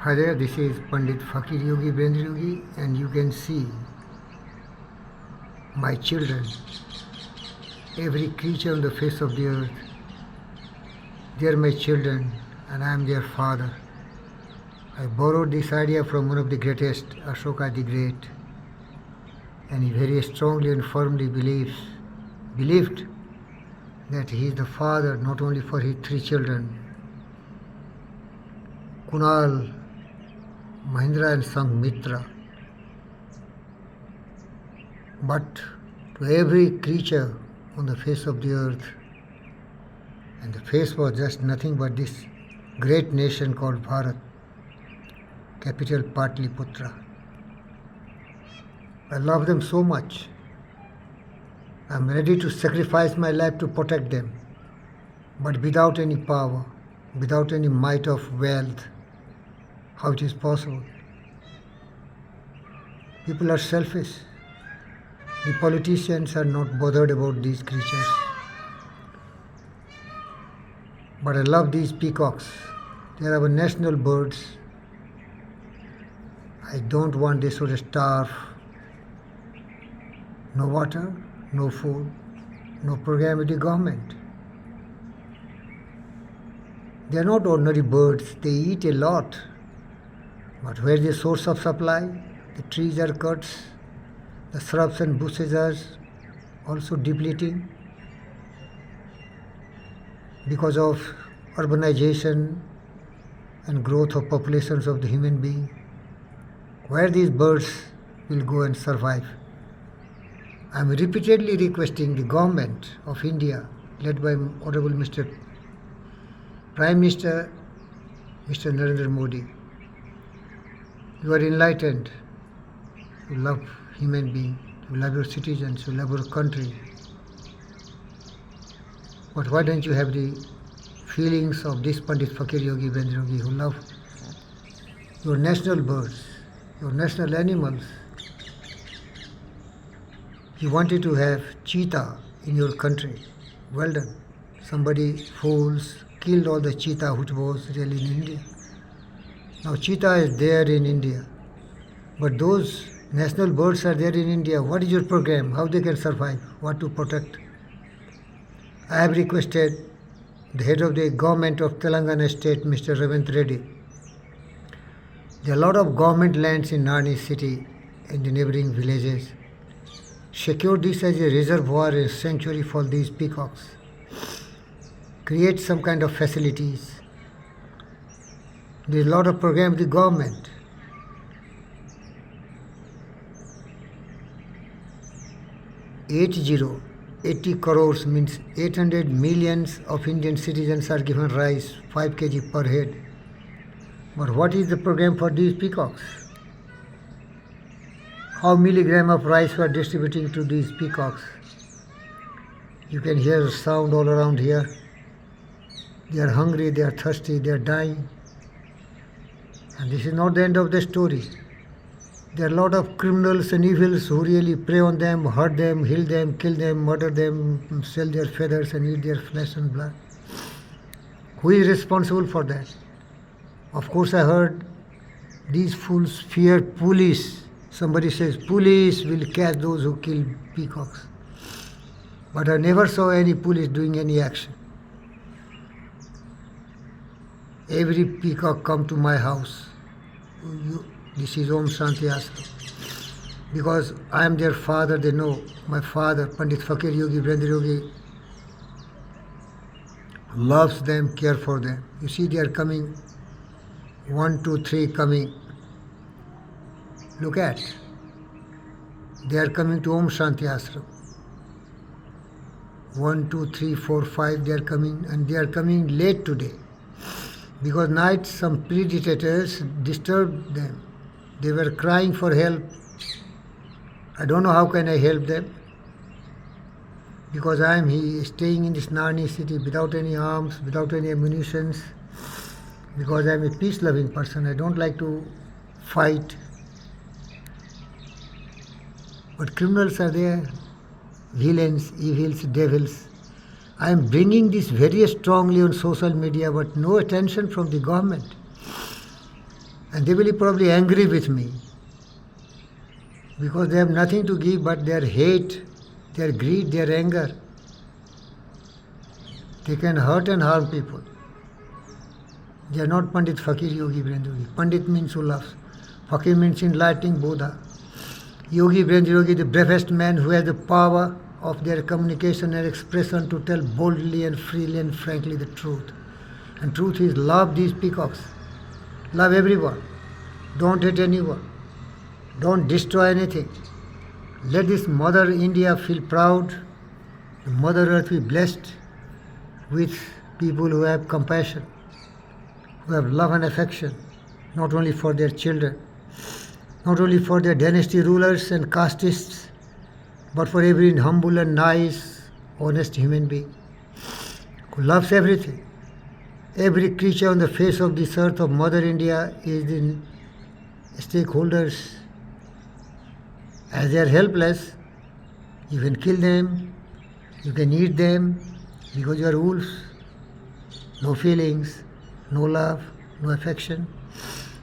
Hi there, this is Pandit Fakir Yogi Brendra Yogi, and you can see my children, every creature on the face of the earth. They are my children, and I am their father. I borrowed this idea from one of the greatest, Ashoka the Great, and he very strongly and firmly believed that he is the father not only for his three children, Kunal, Mahindra and Sanghmitra, but to every creature on the face of the earth. And the face was just nothing but this great nation called Bharat, capital Patliputra. I love them so much. I am ready to sacrifice my life to protect them, but without any power, without any might of wealth. How it is possible? People are selfish. The politicians are not bothered about these creatures. But I love these peacocks. They are our national birds. I don't want they should starve. No water, no food, no program with the government. They are not ordinary birds. They eat a lot. But where is the source of supply? The trees are cut, the shrubs and bushes are also depleting because of urbanization and growth of populations of the human being. Where these birds will go and survive? I am repeatedly requesting the government of India, led by Honorable Mr. Prime Minister, Mr. Narendra Modi. You are enlightened. You love human beings. You love your citizens. You love your country. But why don't you have the feelings of this Pandit Fakir Yogi Brendra Yogi who love your national birds, your national animals? You wanted to have cheetah in your country. Well done. Somebody, fools, killed all the cheetah which was really in India. Now cheetah is there in India, but those national birds are there in India. What is your program? How they can survive? What to protect? I have requested the head of the government of Telangana state, Mr. Ravint Reddy. There are a lot of government lands in Narni city and the neighboring villages. Secure this as a reservoir and sanctuary for these peacocks. Create some kind of facilities. There is a lot of program with the government. $80 crores means 800 millions of Indian citizens are given rice, 5 kg per head. But what is the program for these peacocks? How milligram of rice we are distributing to these peacocks? You can hear sound all around here. They are hungry, they are thirsty, they are dying. And this is not the end of the story. There are a lot of criminals and evils who really prey on them, hurt them, heal them, kill them, murder them, sell their feathers and eat their flesh and blood. Who is responsible for that? Of course, I heard these fools fear police. Somebody says police will catch those who kill peacocks. But I never saw any police doing any action. Every peacock come to my house. This is Om Shanti Ashram. Because I am their father, they know. My father, Pandit Fakir Yogi Brendra Yogi, loves them, care for them. You see, they are coming. 1, 2, 3 coming. Look at. They are coming to Om Shanti Ashram. 1, 2, 3, 4, 5 they are coming, and they are coming late today. Because night some predators disturbed them. They were crying for help. I don't know how can I help them. Because I am staying in this Narni city without any arms, without any ammunition. Because I am a peace-loving person. I don't like to fight. But criminals are there. Villains, evils, devils. I am bringing this very strongly on social media, but no attention from the government. And they will be probably angry with me because they have nothing to give but their hate, their greed, their anger. They can hurt and harm people. They are not Pandit, Fakir, Yogi, Brenda Yogi. Pandit means who loves. Fakir means enlightening Buddha. Yogi, Brenda Yogi, the bravest man who has the power of their communication and expression to tell boldly and freely and frankly the truth. And truth is love these peacocks. Love everyone. Don't hate anyone. Don't destroy anything. Let this Mother India feel proud. The Mother Earth be blessed with people who have compassion, who have love and affection, not only for their children, not only for their dynasty rulers and castes, but for every humble and nice, honest human being who loves everything. Every creature on the face of this earth of Mother India is in stakeholders. As they are helpless, you can kill them, you can eat them because you are wolves. No feelings, no love, no affection.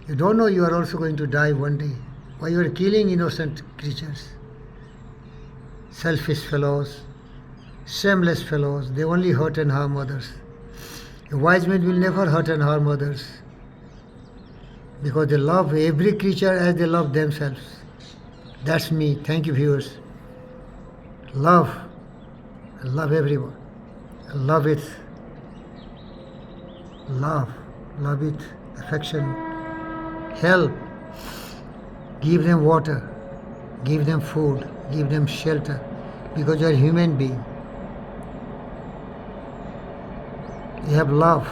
You don't know you are also going to die one day. Why you are killing innocent creatures? Selfish fellows, shameless fellows, they only hurt and harm others. A wise man will never hurt and harm others because they love every creature as they love themselves. That's me. Thank you, viewers. Love. I love everyone. I love it. Love. Love it. Affection. Help. Give them water. Give them food. Give them shelter. Because you are a human being. You have love.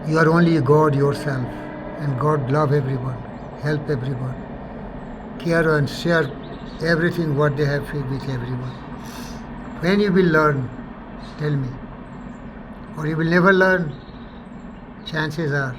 You are only God yourself. And God love everyone. Help everyone. Care and share everything what they have with everyone. When you will learn, tell me. Or you will never learn, chances are